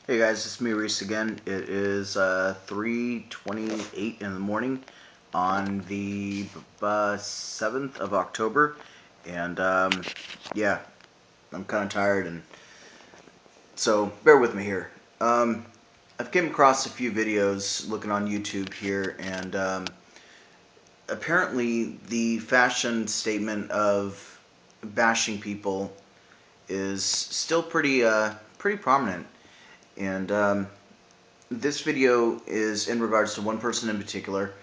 Hey guys, it's me Reese again. It is 3:28 in the morning on the 7th of October, and yeah, I'm kind of tired, and so bear with me here. I've came across a few videos looking on YouTube here, and apparently the fashion statement of bashing people is still pretty prominent, and this video is in regards to one person in particular.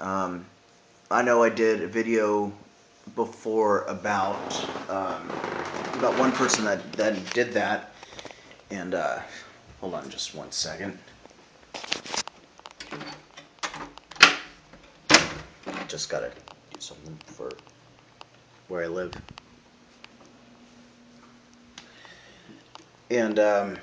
I know I did a video before about one person that did that, and hold on just one second. Just gotta do something for where I live. And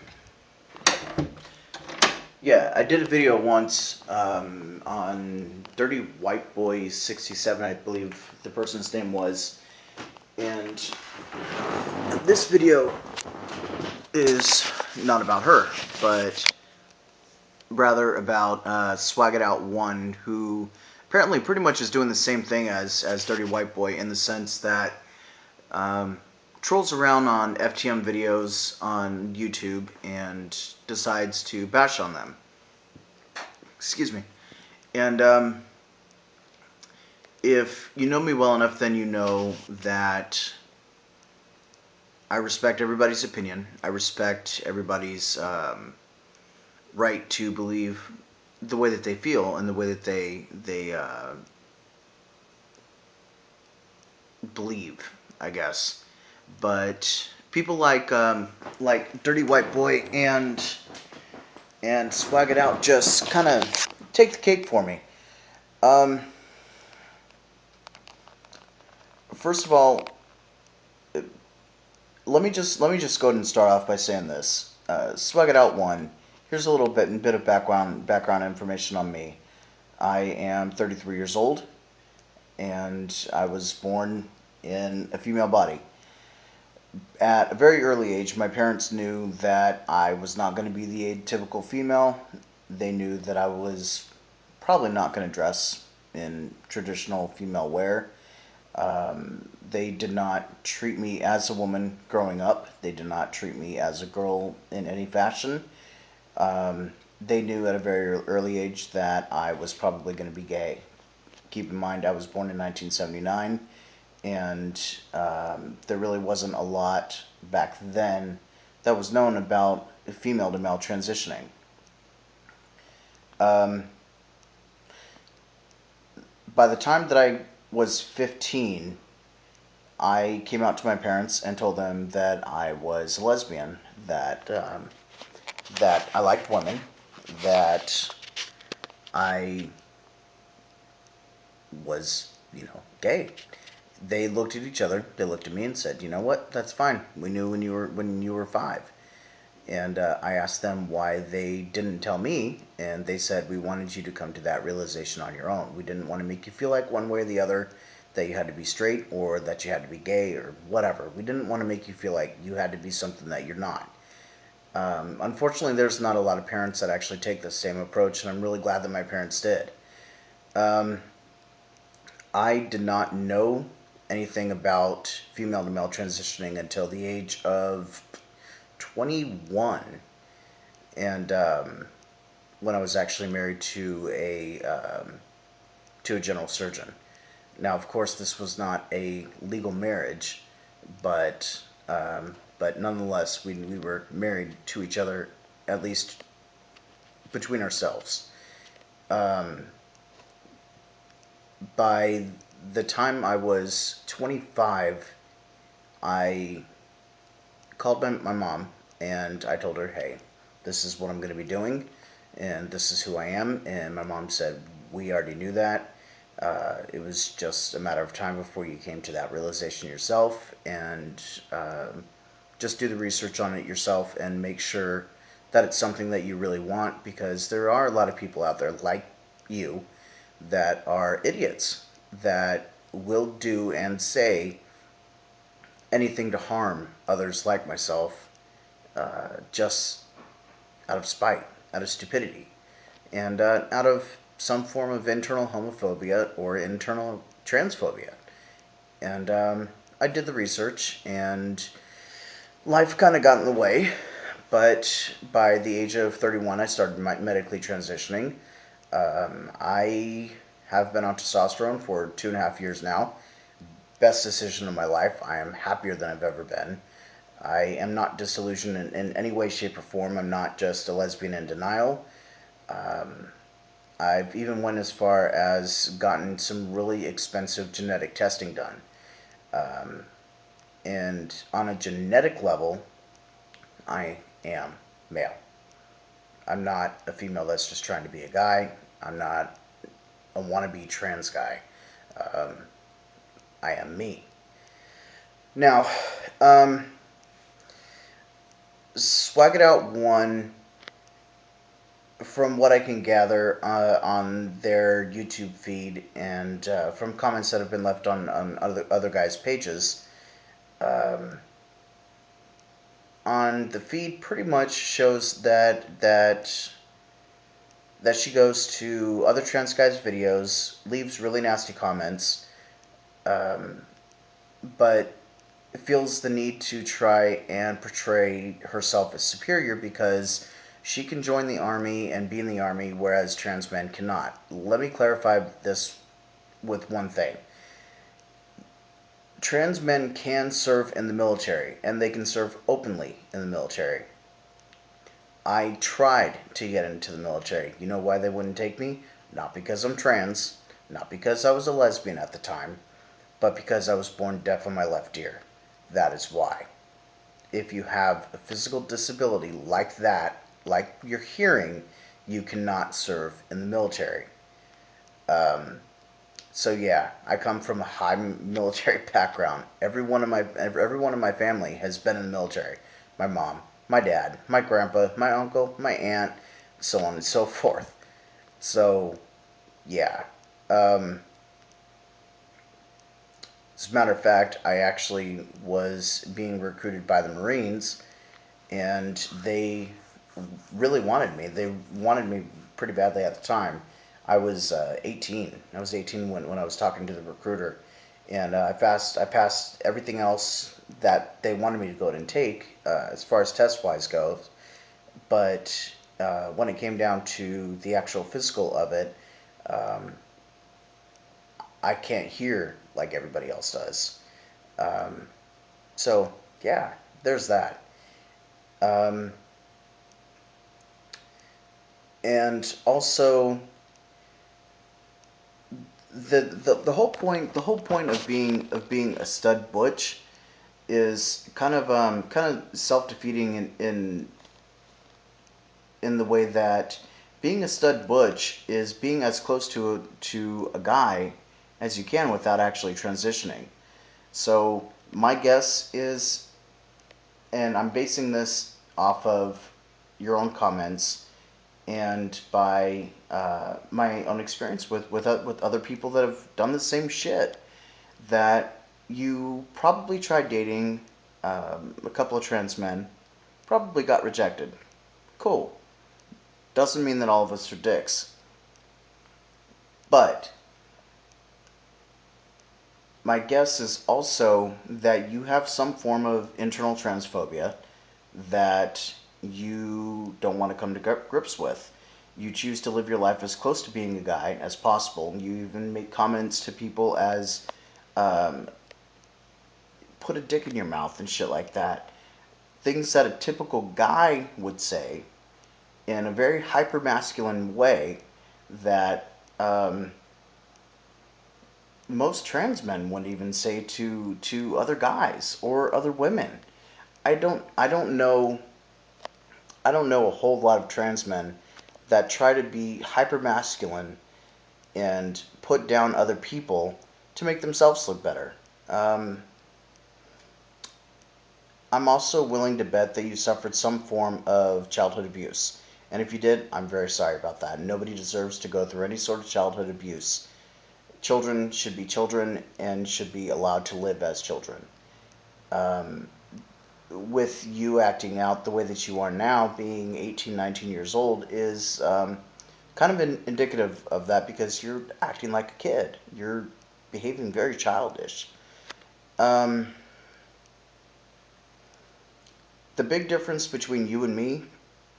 yeah, I did a video once on Dirty White Boy 67, I believe the person's name was. And this video is not about her, but rather about Swagitout1, who apparently pretty much is doing the same thing as Dirty White Boy, in the sense that trolls around on FTM videos on YouTube and decides to bash on them. Excuse me. And if you know me well enough, then you know that I respect everybody's opinion. I respect everybody's right to believe the way that they feel and the way that they believe, I guess. But people like Dirty White Boy and Swag It Out just kind of take the cake for me. First of all, let me just go ahead and start off by saying this. Swagitout1. Here's a little bit of background information on me. I am 33 years old, and I was born in a female body. At a very early age, my parents knew that I was not going to be the atypical female. They knew that I was probably not going to dress in traditional female wear. They did not treat me as a woman growing up. They did not treat me as a girl in any fashion. They knew at a very early age that I was probably going to be gay. Keep in mind, I was born in 1979, and there really wasn't a lot back then that was known about female to male transitioning. Um, by the time that I was 15, I came out to my parents and told them that I was a lesbian, that I liked women, that I was, gay. They looked at each other. They looked at me and said, "You know what? That's fine. We knew when you were 5." And I asked them why they didn't tell me, and they said, "We wanted you to come to that realization on your own. We didn't want to make you feel like one way or the other that you had to be straight or that you had to be gay or whatever. We didn't want to make you feel like you had to be something that you're not." Unfortunately, there's not a lot of parents that actually take the same approach, and I'm really glad that my parents did. Um, I did not know anything about female to male transitioning until the age of 21, and when I was actually married to a general surgeon. Now, of course, this was not a legal marriage, but nonetheless, we were married to each other, at least between ourselves. Um, by the time I was 25, I called my mom and I told her, "Hey, this is what I'm going to be doing, and this is who I am." And my mom said, "We already knew that. It was just a matter of time before you came to that realization yourself, and just do the research on it yourself and make sure that it's something that you really want, because there are a lot of people out there like you that are idiots that will do and say anything to harm others like myself, just out of spite, out of stupidity, and out of some form of internal homophobia or internal transphobia. And I did the research, and life kind of got in the way. But by the age of 31, I started medically transitioning. I have been on testosterone for 2.5 years now. Best decision of my life. I am happier than I've ever been. I am not disillusioned in any way, shape, or form. I'm not just a lesbian in denial. Um, I've even went as far as gotten some really expensive genetic testing done. Um, and on a genetic level, I am male. I'm not a female that's just trying to be a guy. I'm not a wannabe trans guy. Um, I am me. Now, um, Swagitout1, from what I can gather on their YouTube feed and from comments that have been left on other guys' pages, um, on the feed pretty much shows that she goes to other trans guys' videos, leaves really nasty comments, um, but feels the need to try and portray herself as superior because she can join the army and be in the army, whereas trans men cannot. Let me clarify this with one thing. Trans men can serve in the military, and they can serve openly in the military. I tried to get into the military. You know why they wouldn't take me? Not because I'm trans, not because I was a lesbian at the time, but because I was born deaf on my left ear. That is why. If you have a physical disability like that, like your hearing, you cannot serve in the military. Um, so yeah, I come from a high military background. Every one of my family has been in the military. My mom, my dad, my grandpa, my uncle, my aunt, so on and so forth. So yeah. Um, as a matter of fact, I actually was being recruited by the Marines, and they really wanted me. They wanted me pretty badly at the time. I was 18. I was 18 when I was talking to the recruiter, and I passed everything else that they wanted me to go ahead and take as far as test wise goes. But when it came down to the actual physical of it, um, I can't hear like everybody else does. Um, so yeah, there's that. Um, and also the whole point of being a stud butch is kind of self-defeating in the way that being a stud butch is being as close to a guy as you can without actually transitioning. So my guess is, and I'm basing this off of your own comments and by my own experience with other people that have done the same shit, that you probably tried dating a couple of trans men, probably got rejected. Cool. Doesn't mean that all of us are dicks. But my guess is also that you have some form of internal transphobia that you don't want to come to grips with. You choose to live your life as close to being a guy as possible. You even make comments to people as um, put a dick in your mouth and shit like that. Things that a typical guy would say in a very hyper masculine way that most trans men wouldn't even say to other guys or other women. I don't know a whole lot of trans men that try to be hyper masculine and put down other people to make themselves look better. Um, I'm also willing to bet that you suffered some form of childhood abuse. And if you did, I'm very sorry about that. Nobody deserves to go through any sort of childhood abuse. Children should be children and should be allowed to live as children. Um, with you acting out the way that you are now, being 18, 19 years old, is kind of indicative of that because you're acting like a kid. You're behaving very childish. Um, the big difference between you and me,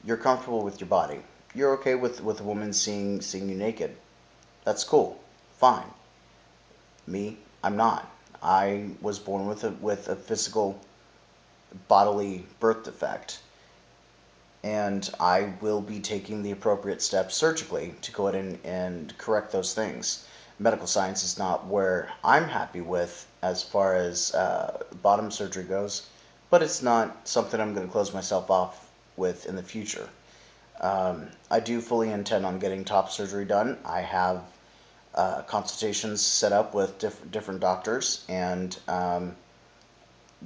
you're comfortable with your body. You're okay with a woman seeing you naked. That's cool. Fine. Me, I'm not. I was born with a physical bodily birth defect, and I will be taking the appropriate steps surgically to go ahead and correct those things. Medical science is not where I'm happy with as far as bottom surgery goes, but it's not something I'm going to close myself off with in the future. I do fully intend on getting top surgery done. I have consultations set up with different doctors, and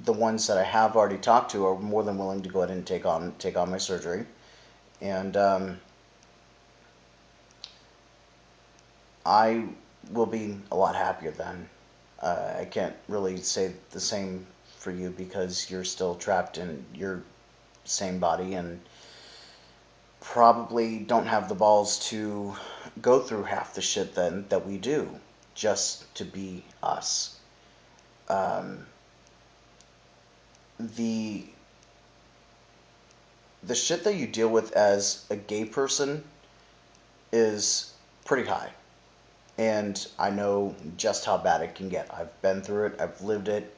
the ones that I have already talked to are more than willing to go ahead and take on my surgery. And I will be a lot happier then. I can't really say the same for you because you're still trapped in your same body and probably don't have the balls to go through half the shit that we do just to be us. Um, the the shit that you deal with as a gay person is pretty high. And I know just how bad it can get. I've been through it, I've lived it,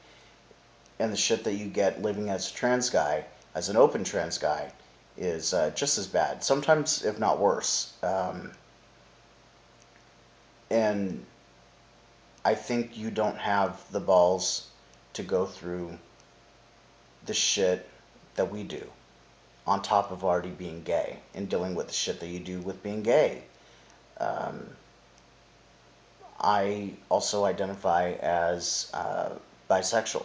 and the shit that you get living as a trans guy, as an open trans guy, is just as bad. Sometimes, if not worse. And I think you don't have the balls to go through the shit that we do, on top of already being gay and dealing with the shit that you do with being gay. Um, I also identify as bisexual.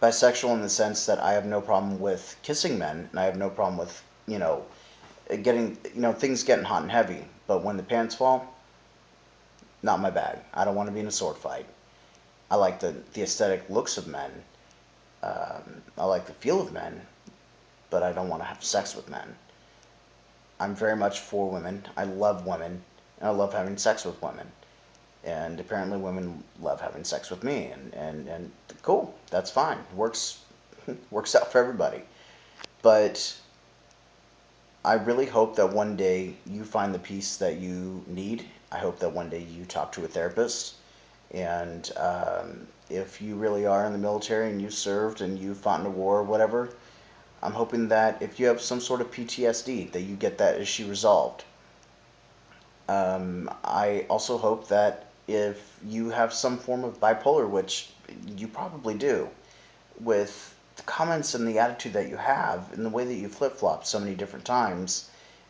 Bisexual in the sense that I have no problem with kissing men, and I have no problem with, getting, things getting hot and heavy. But when the pants fall, not my bag. I don't want to be in a sword fight. I like the aesthetic looks of men. I like the feel of men, but I don't want to have sex with men. I'm very much for women. I love women, and I love having sex with women. And apparently women love having sex with me, and cool, that's fine. Works out for everybody. But I really hope that one day you find the peace that you need. I hope that one day you talk to a therapist. And if you really are in the military and you served and you fought in a war or whatever, I'm hoping that if you have some sort of PTSD, that you get that issue resolved. I also hope that if you have some form of bipolar, which you probably do, with the comments and the attitude that you have and the way that you flip flop so many different times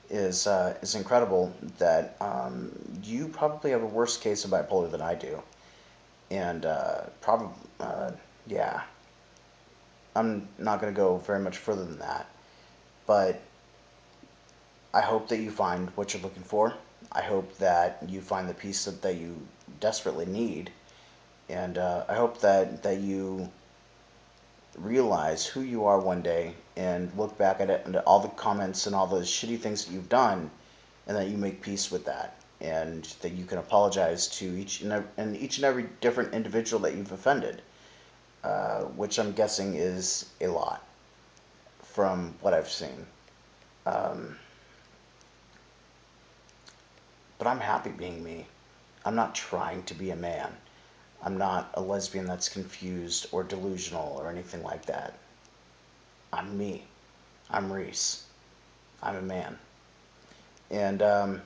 is incredible. That you probably have a worse case of bipolar than I do, and probably yeah. I'm not going to go very much further than that, but I hope that you find what you're looking for. I hope that you find the peace that you desperately need, and I hope that you realize who you are one day and look back at it and all the comments and all the shitty things that you've done, and that you make peace with that, and that you can apologize to each and every different individual that you've offended, which I'm guessing is a lot from what I've seen. Um, but I'm happy being me. I'm not trying to be a man. I'm not a lesbian that's confused or delusional or anything like that. I'm me. I'm Reese. I'm a man. And I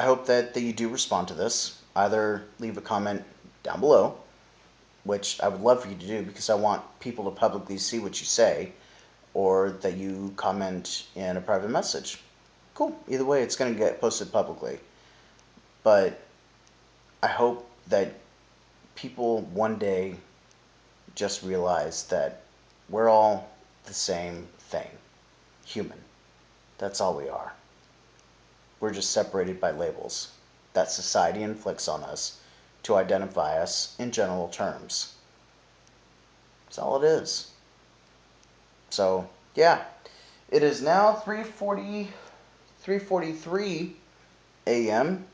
hope that you do respond to this. Either leave a comment down below, which I would love for you to do because I want people to publicly see what you say, or that you comment in a private message. Cool. Either way, it's going to get posted publicly. But I hope that people one day just realize that we're all the same thing. Human. That's all we are. We're just separated by labels that society inflicts on us to identify us in general terms. That's all it is. So, yeah. It is now 3:43 a.m.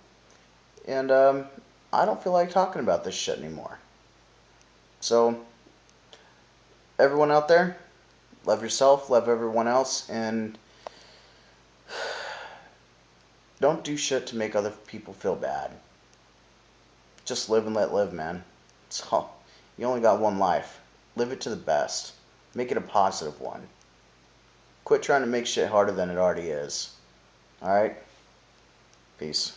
And I don't feel like talking about this shit anymore. So, everyone out there, love yourself, love everyone else, and don't do shit to make other people feel bad. Just live and let live, man. So, you only got one life. Live it to the best. Make it a positive one. Quit trying to make shit harder than it already is. Alright? Peace.